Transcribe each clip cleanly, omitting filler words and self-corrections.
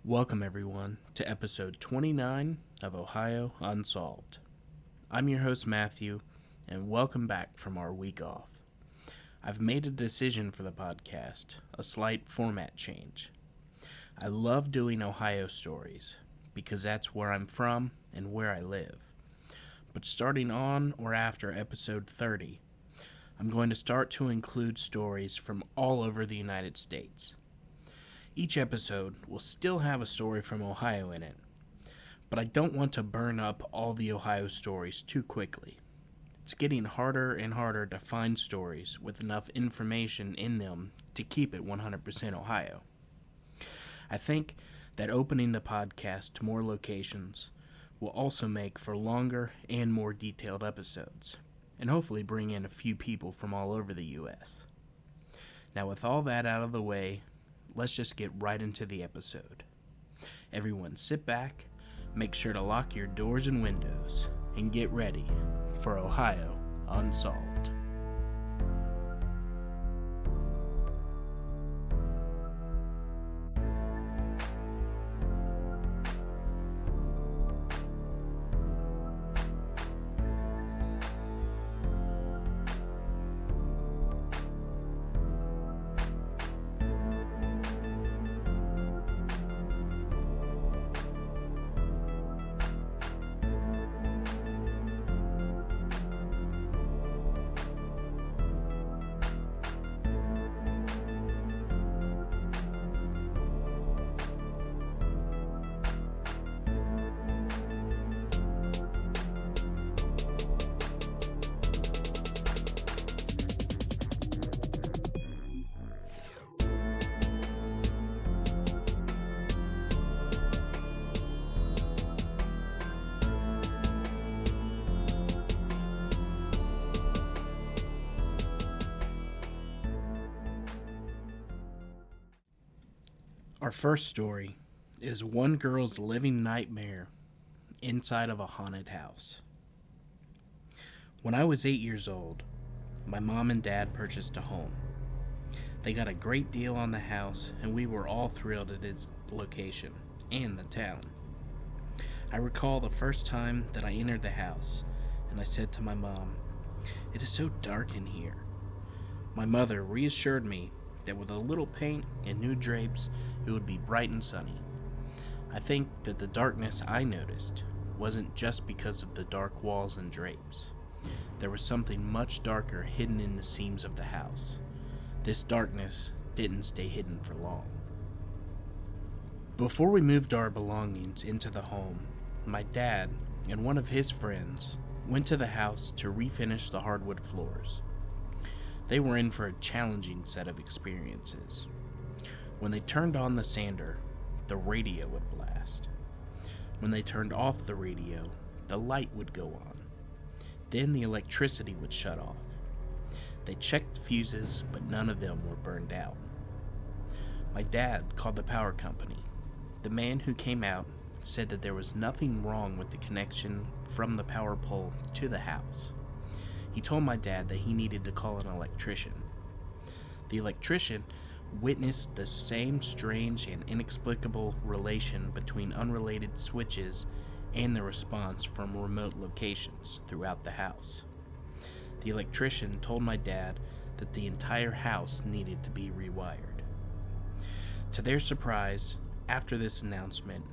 Welcome, everyone, to episode 29 of Ohio Unsolved. I'm your host, Matthew, and welcome back from our week off. I've made a decision for the podcast, a slight format change. I love doing Ohio stories, because that's where I'm from and where I live. But starting on or after episode 30, I'm going to start to include stories from all over the United States. Each episode will still have a story from Ohio in it, but I don't want to burn up all the Ohio stories too quickly. It's getting harder and harder to find stories with enough information in them to keep it 100% Ohio. I think that opening the podcast to more locations will also make for longer and more detailed episodes, and hopefully bring in a few people from all over the U.S. Now, with all that out of the way, let's just get right into the episode. Everyone sit back, make sure to lock your doors and windows, and get ready for Ohio Unsolved. Our first story is one girl's living nightmare inside of a haunted house. When I was 8 years old, my mom and dad purchased a home. They got a great deal on the house, and we were all thrilled at its location and the town. I recall the first time that I entered the house, and I said to my mom, "It is so dark in here." My mother reassured me that with a little paint and new drapes, it would be bright and sunny. I think that the darkness I noticed wasn't just because of the dark walls and drapes. There was something much darker hidden in the seams of the house. This darkness didn't stay hidden for long. Before we moved our belongings into the home, my dad and one of his friends went to the house to refinish the hardwood floors. They were in for a challenging set of experiences. When they turned on the sander, the radio would blast. When they turned off the radio, the light would go on. Then the electricity would shut off. They checked the fuses, but none of them were burned out. My dad called the power company. The man who came out said that there was nothing wrong with the connection from the power pole to the house. He told my dad that he needed to call an electrician. The electrician witnessed the same strange and inexplicable relation between unrelated switches and the response from remote locations throughout the house. The electrician told my dad that the entire house needed to be rewired. To their surprise, after this announcement,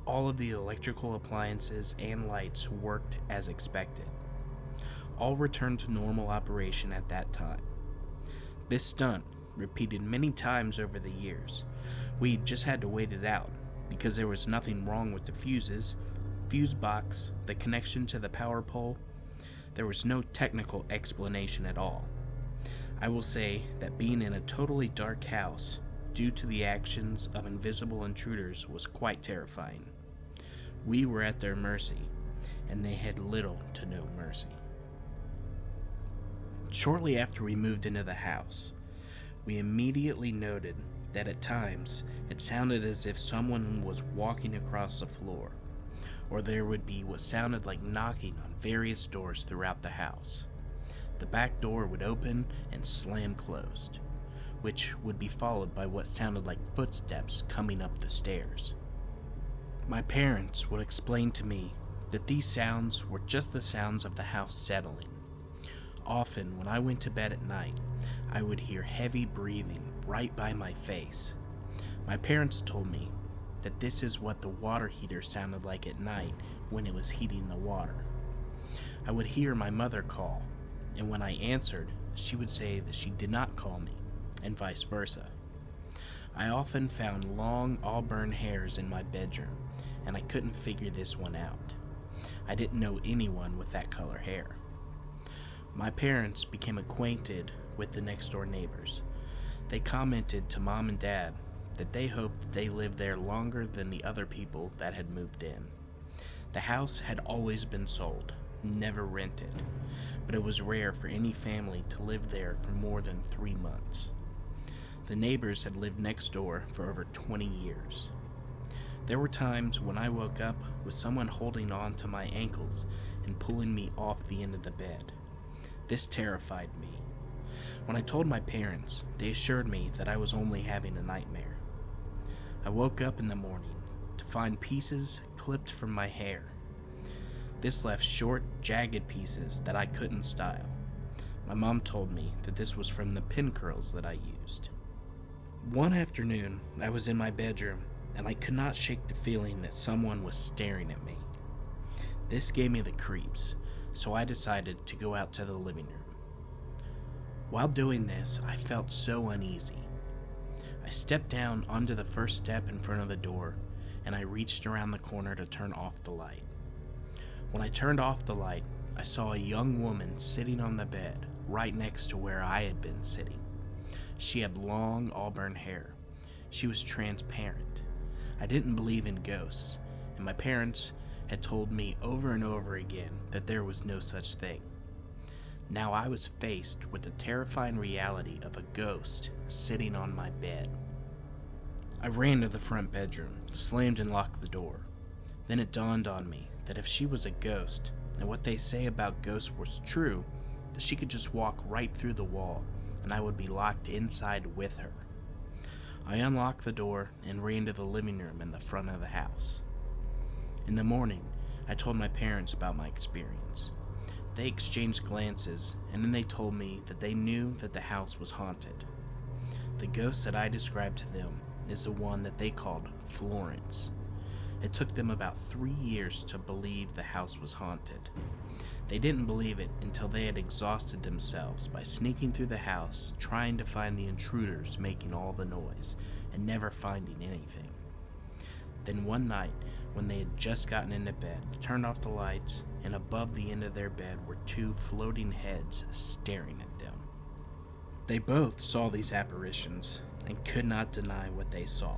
all of the electrical appliances and lights worked as expected. All returned to normal operation at that time. This stunt, repeated many times over the years, we just had to wait it out because there was nothing wrong with the fuses, fuse box, the connection to the power pole. There was no technical explanation at all. I will say that being in a totally dark house due to the actions of invisible intruders was quite terrifying. We were at their mercy, and they had little to no mercy. Shortly after we moved into the house, we immediately noted that at times it sounded as if someone was walking across the floor, or there would be what sounded like knocking on various doors throughout the house. The back door would open and slam closed, which would be followed by what sounded like footsteps coming up the stairs. My parents would explain to me that these sounds were just the sounds of the house settling. Often, when I went to bed at night, I would hear heavy breathing right by my face. My parents told me that this is what the water heater sounded like at night when it was heating the water. I would hear my mother call, and when I answered, she would say that she did not call me, and vice versa. I often found long auburn hairs in my bedroom, and I couldn't figure this one out. I didn't know anyone with that color hair. My parents became acquainted with the next door neighbors. They commented to Mom and Dad that they hoped they lived there longer than the other people that had moved in. The house had always been sold, never rented, but it was rare for any family to live there for more than 3 months. The neighbors had lived next door for over 20 years. There were times when I woke up with someone holding on to my ankles and pulling me off the end of the bed. This terrified me. When I told my parents, they assured me that I was only having a nightmare. I woke up in the morning to find pieces clipped from my hair. This left short, jagged pieces that I couldn't style. My mom told me that this was from the pin curls that I used. One afternoon, I was in my bedroom, and I could not shake the feeling that someone was staring at me. This gave me the creeps, so I decided to go out to the living room. While doing this, I felt so uneasy. I stepped down onto the first step in front of the door, and I reached around the corner to turn off the light. When I turned off the light, I saw a young woman sitting on the bed right next to where I had been sitting. She had long auburn hair. She was transparent. I didn't believe in ghosts, and my parents had told me over and over again that there was no such thing. Now I was faced with the terrifying reality of a ghost sitting on my bed. I ran to the front bedroom, slammed and locked the door. Then it dawned on me that if she was a ghost, and what they say about ghosts was true, that she could just walk right through the wall, and I would be locked inside with her. I unlocked the door and ran to the living room in the front of the house. In the morning, I told my parents about my experience. They exchanged glances, and then they told me that they knew that the house was haunted. The ghost that I described to them is the one that they called Florence. It took them about 3 years to believe the house was haunted. They didn't believe it until they had exhausted themselves by sneaking through the house, trying to find the intruders making all the noise, and never finding anything. Then one night, when they had just gotten into bed, turned off the lights, and above the end of their bed were 2 floating heads staring at them. They both saw these apparitions and could not deny what they saw.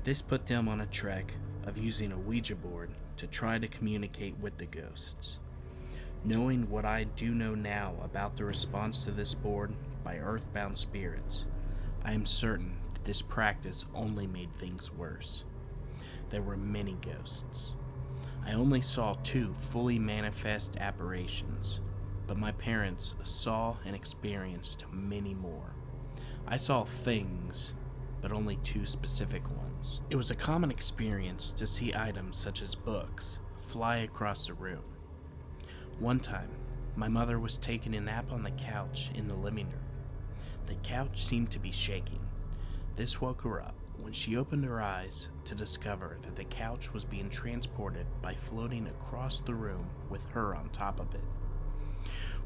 This put them on a trek of using a Ouija board to try to communicate with the ghosts. Knowing what I do know now about the response to this board by earthbound spirits, I am certain that this practice only made things worse. There were many ghosts. I only saw 2 fully manifest apparitions, but my parents saw and experienced many more. I saw things, but only 2 specific ones. It was a common experience to see items such as books fly across the room. One time, my mother was taking a nap on the couch in the living room. The couch seemed to be shaking. This woke her up when she opened her eyes to discover that the couch was being transported by floating across the room with her on top of it.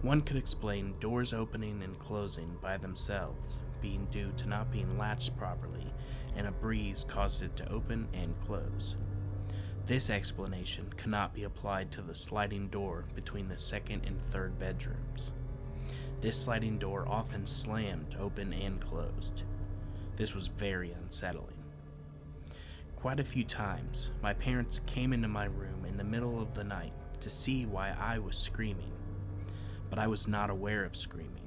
One could explain doors opening and closing by themselves being due to not being latched properly, and a breeze caused it to open and close. This explanation cannot be applied to the sliding door between the second and third bedrooms. This sliding door often slammed open and closed. This was very unsettling. Quite a few times, my parents came into my room in the middle of the night to see why I was screaming, but I was not aware of screaming.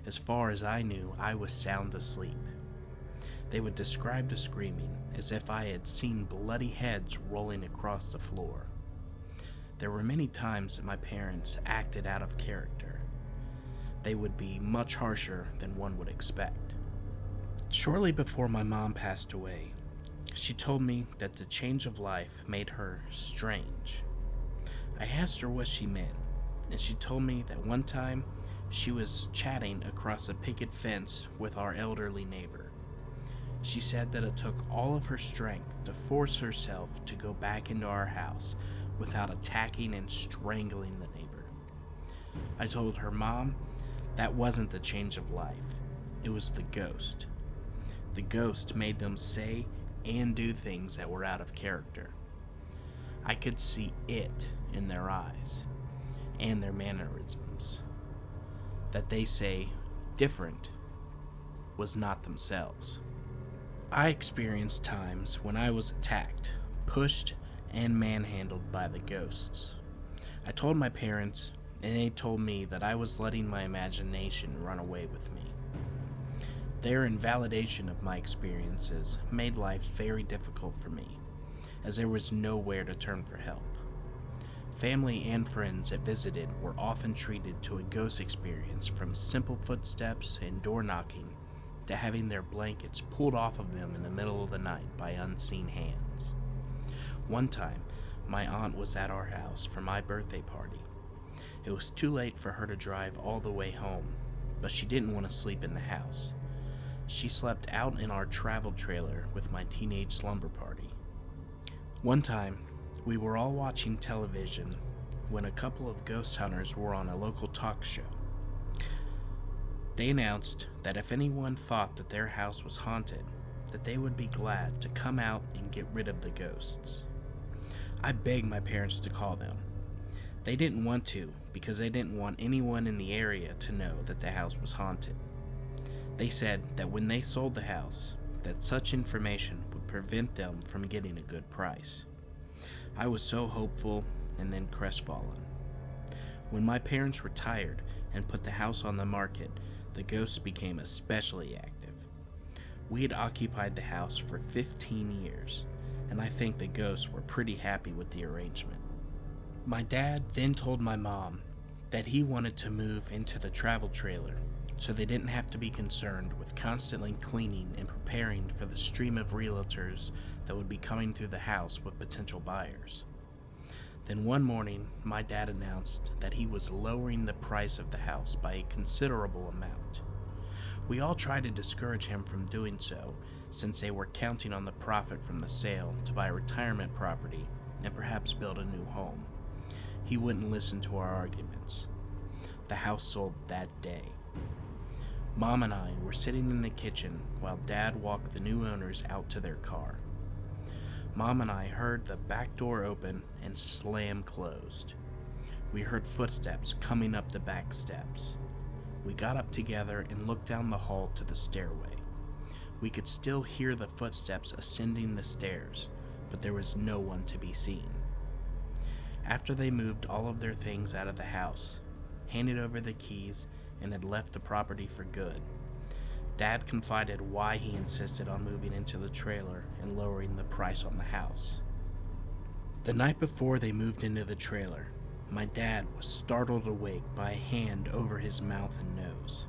As far as I knew, I was sound asleep. They would describe the screaming as if I had seen bloody heads rolling across the floor. There were many times that my parents acted out of character. They would be much harsher than one would expect. Shortly before my mom passed away, She told me that the change of life made her strange. I asked her what she meant, and she told me that one time she was chatting across a picket fence with our elderly neighbor. She said that it took all of her strength to force herself to go back into our house without attacking and strangling the neighbor. I told her mom that wasn't the change of life, it was the ghost. The ghost made them say and do things that were out of character. I could see it in their eyes and their mannerisms. That they say different was not themselves. I experienced times when I was attacked, pushed, and manhandled by the ghosts. I told my parents, and they told me that I was letting my imagination run away with me. Their invalidation of my experiences made life very difficult for me, as there was nowhere to turn for help. Family and friends that visited were often treated to a ghost experience, from simple footsteps and door knocking to having their blankets pulled off of them in the middle of the night by unseen hands. One time, my aunt was at our house for my birthday party. It was too late for her to drive all the way home, but she didn't want to sleep in the house. She slept out in our travel trailer with my teenage slumber party. One time, we were all watching television when a couple of ghost hunters were on a local talk show. They announced that if anyone thought that their house was haunted, that they would be glad to come out and get rid of the ghosts. I begged my parents to call them. They didn't want to because they didn't want anyone in the area to know that the house was haunted. They said that when they sold the house, that such information would prevent them from getting a good price. I was so hopeful and then crestfallen. When my parents retired and put the house on the market, the ghosts became especially active. We had occupied the house for 15 years, and I think the ghosts were pretty happy with the arrangement. My dad then told my mom that he wanted to move into the travel trailer so they didn't have to be concerned with constantly cleaning and preparing for the stream of realtors that would be coming through the house with potential buyers. Then one morning, my dad announced that he was lowering the price of the house by a considerable amount. We all tried to discourage him from doing so, since they were counting on the profit from the sale to buy retirement property and perhaps build a new home. He wouldn't listen to our arguments. The house sold that day. Mom and I were sitting in the kitchen while Dad walked the new owners out to their car. Mom and I heard the back door open and slam closed. We heard footsteps coming up the back steps. We got up together and looked down the hall to the stairway. We could still hear the footsteps ascending the stairs, but there was no one to be seen. After they moved all of their things out of the house, handed over the keys, and had left the property for good, Dad confided why he insisted on moving into the trailer and lowering the price on the house. The night before they moved into the trailer, my dad was startled awake by a hand over his mouth and nose.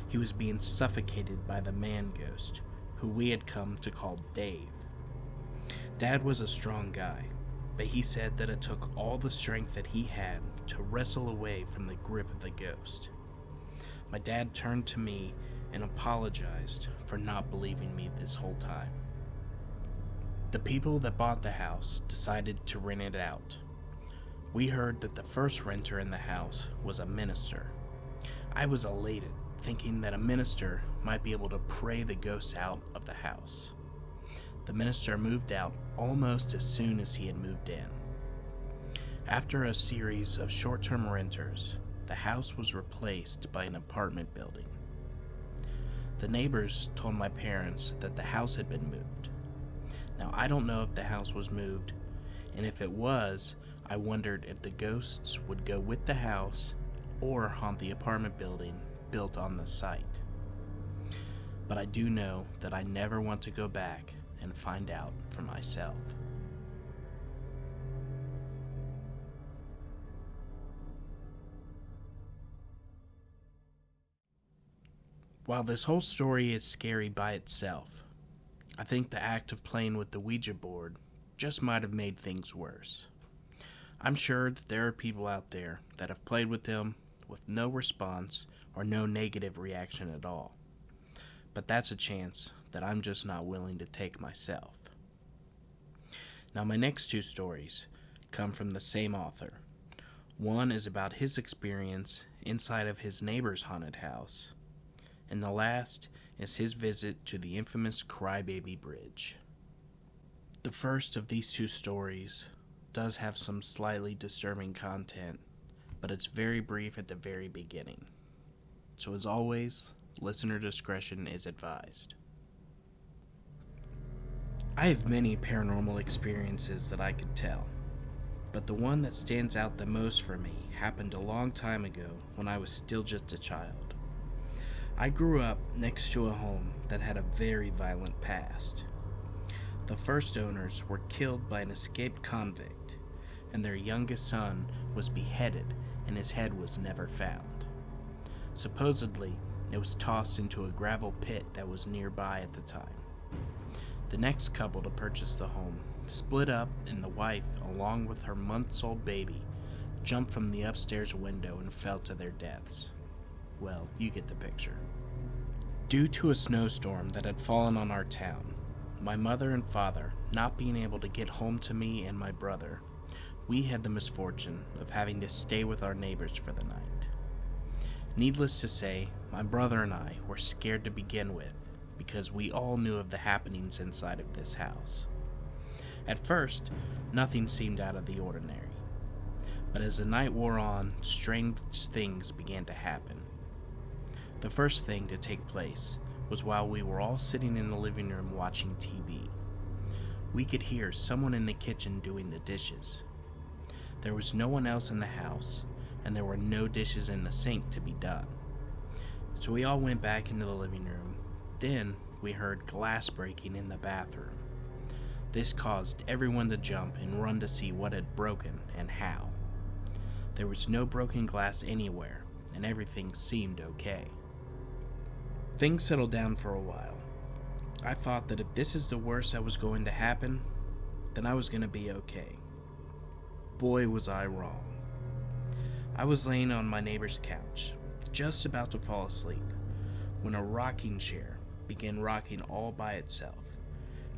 He was being suffocated by the man ghost, who we had come to call Dave. Dad was a strong guy, but he said that it took all the strength that he had to wrestle away from the grip of the ghost. My dad turned to me and apologized for not believing me this whole time. The people that bought the house decided to rent it out. We heard that the first renter in the house was a minister. I was elated, thinking that a minister might be able to pray the ghosts out of the house. The minister moved out almost as soon as he had moved in. After a series of short-term renters, the house was replaced by an apartment building. The neighbors told my parents that the house had been moved. Now, I don't know if the house was moved, and if it was, I wondered if the ghosts would go with the house or haunt the apartment building built on the site. But I do know that I never want to go back and find out for myself. While this whole story is scary by itself, I think the act of playing with the Ouija board just might have made things worse. I'm sure that there are people out there that have played with them with no response or no negative reaction at all. But that's a chance that I'm just not willing to take myself. Now, my next two stories come from the same author. One is about his experience inside of his neighbor's haunted house, and the last is his visit to the infamous Crybaby Bridge. The first of these two stories does have some slightly disturbing content, but it's very brief at the very beginning. So as always, listener discretion is advised. I have many paranormal experiences that I could tell, but the one that stands out the most for me happened a long time ago when I was still just a child. I grew up next to a home that had a very violent past. The first owners were killed by an escaped convict, and their youngest son was beheaded and his head was never found. Supposedly, it was tossed into a gravel pit that was nearby at the time. The next couple to purchase the home split up, and the wife, along with her months-old baby, jumped from the upstairs window and fell to their deaths. Well, you get the picture. Due to a snowstorm that had fallen on our town, my mother and father not being able to get home to me and my brother, we had the misfortune of having to stay with our neighbors for the night. Needless to say, my brother and I were scared to begin with because we all knew of the happenings inside of this house. At first, nothing seemed out of the ordinary, but as the night wore on, strange things began to happen. The first thing to take place was while we were all sitting in the living room watching TV. We could hear someone in the kitchen doing the dishes. There was no one else in the house, and there were no dishes in the sink to be done. So we all went back into the living room. Then we heard glass breaking in the bathroom. This caused everyone to jump and run to see what had broken and how. There was no broken glass anywhere, and everything seemed okay. Things settled down for a while. I thought that if this is the worst that was going to happen, then I was going to be okay. Boy, was I wrong. I was laying on my neighbor's couch, just about to fall asleep, when a rocking chair began rocking all by itself,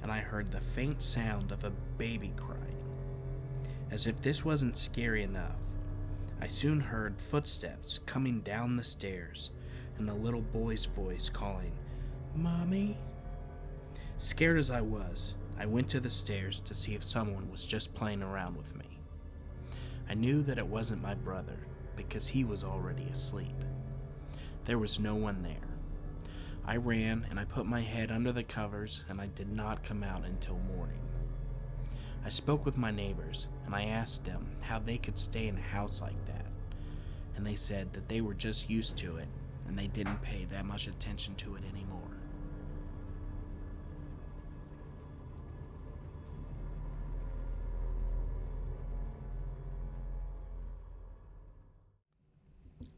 and I heard the faint sound of a baby crying. As if this wasn't scary enough, I soon heard footsteps coming down the stairs and a little boy's voice calling, "Mommy?" Scared as I was, I went to the stairs to see if someone was just playing around with me. I knew that it wasn't my brother because he was already asleep. There was no one there. I ran and I put my head under the covers, and I did not come out until morning. I spoke with my neighbors and I asked them how they could stay in a house like that, and they said that they were just used to it and they didn't pay that much attention to it anymore.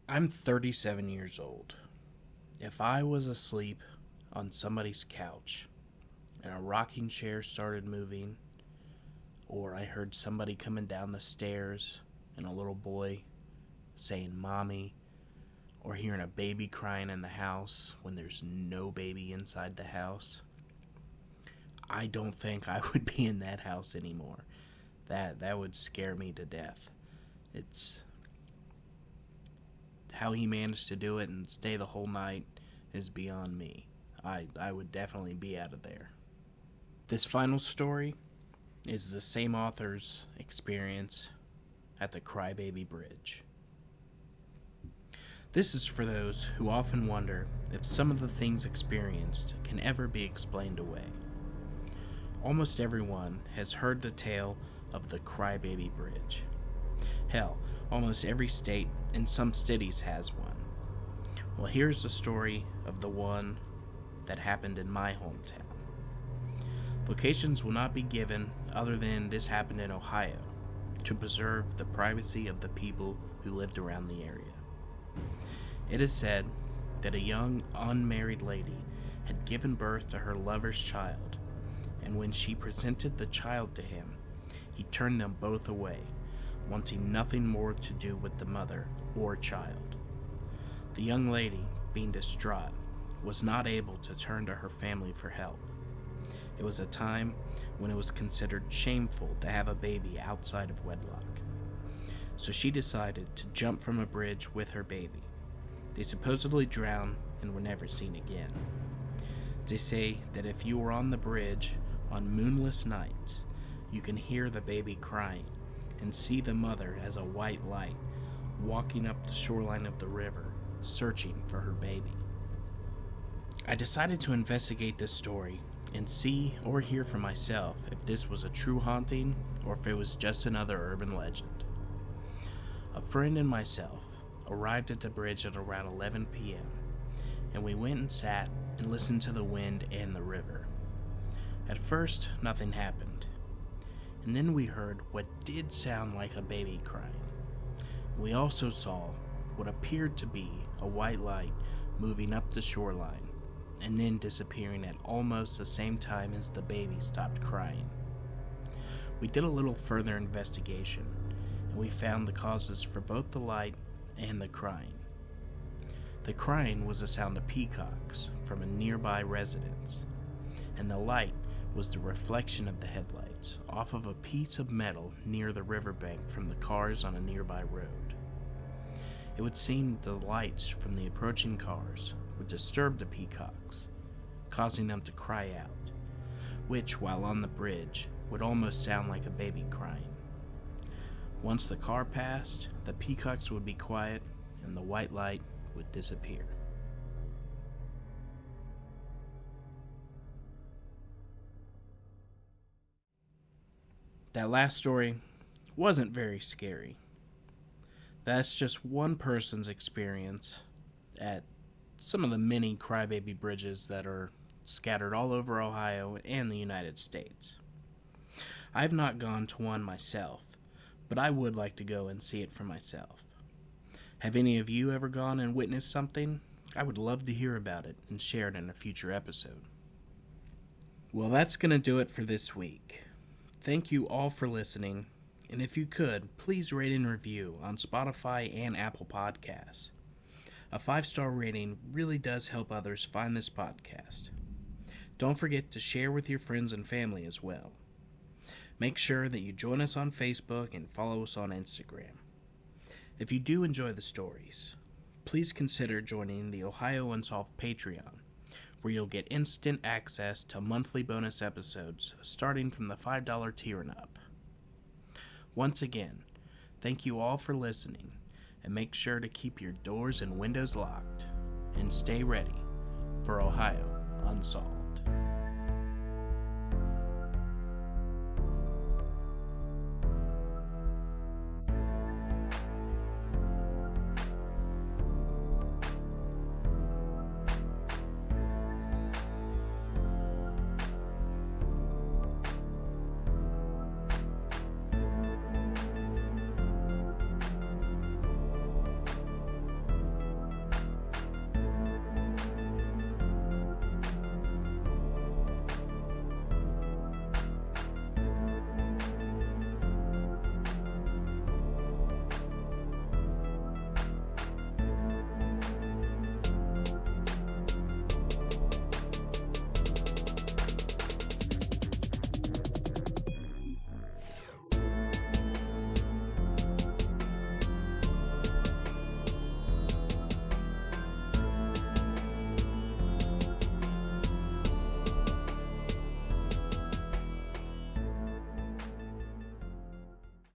I'm 37 years old. If I was asleep on somebody's couch and a rocking chair started moving, or I heard somebody coming down the stairs and a little boy saying "mommy," or hearing a baby crying in the house when there's no baby inside the house, I don't think I would be in that house anymore. That would scare me to death. It's how he managed to do it and stay the whole night is beyond me. I would definitely be out of there. This final story is the same author's experience at the Crybaby Bridge. This is for those who often wonder if some of the things experienced can ever be explained away. Almost everyone has heard the tale of the Crybaby Bridge. Hell, almost every state and some cities has one. Well, here's the story of the one that happened in my hometown. Locations will not be given other than this happened in Ohio to preserve the privacy of the people who lived around the area. It is said that a young unmarried lady had given birth to her lover's child and when she presented the child to him, he turned them both away, wanting nothing more to do with the mother or child. The young lady, being distraught, was not able to turn to her family for help. It was a time when it was considered shameful to have a baby outside of wedlock. So she decided to jump from a bridge with her baby. They supposedly drowned and were never seen again. They say that if you are on the bridge on moonless nights, you can hear the baby crying and see the mother as a white light walking up the shoreline of the river, searching for her baby. I decided to investigate this story and see or hear for myself if this was a true haunting or if it was just another urban legend. A friend and myself arrived at the bridge at around 11 p.m., and we went and sat and listened to the wind and the river. At first, nothing happened, and then we heard what did sound like a baby crying. We also saw what appeared to be a white light moving up the shoreline and then disappearing at almost the same time as the baby stopped crying. We did a little further investigation, and we found the causes for both the light and the crying. The crying was the sound of peacocks from a nearby residence, and the light was the reflection of the headlights off of a piece of metal near the riverbank from the cars on a nearby road. It would seem the lights from the approaching cars would disturb the peacocks, causing them to cry out, which, while on the bridge, would almost sound like a baby crying. Once the car passed, the peacocks would be quiet and the white light would disappear. That last story wasn't very scary. That's just one person's experience at some of the many crybaby bridges that are scattered all over Ohio and the United States. I've not gone to one myself, but I would like to go and see it for myself. Have any of you ever gone and witnessed something? I would love to hear about it and share it in a future episode. Well, that's going to do it for this week. Thank you all for listening, and if you could, please rate and review on Spotify and Apple Podcasts. A 5-star rating really does help others find this podcast. Don't forget to share with your friends and family as well. Make sure that you join us on Facebook and follow us on Instagram. If you do enjoy the stories, please consider joining the Ohio Unsolved Patreon, where you'll get instant access to monthly bonus episodes starting from the $5 tier and up. Once again, thank you all for listening, and make sure to keep your doors and windows locked, and stay ready for Ohio Unsolved.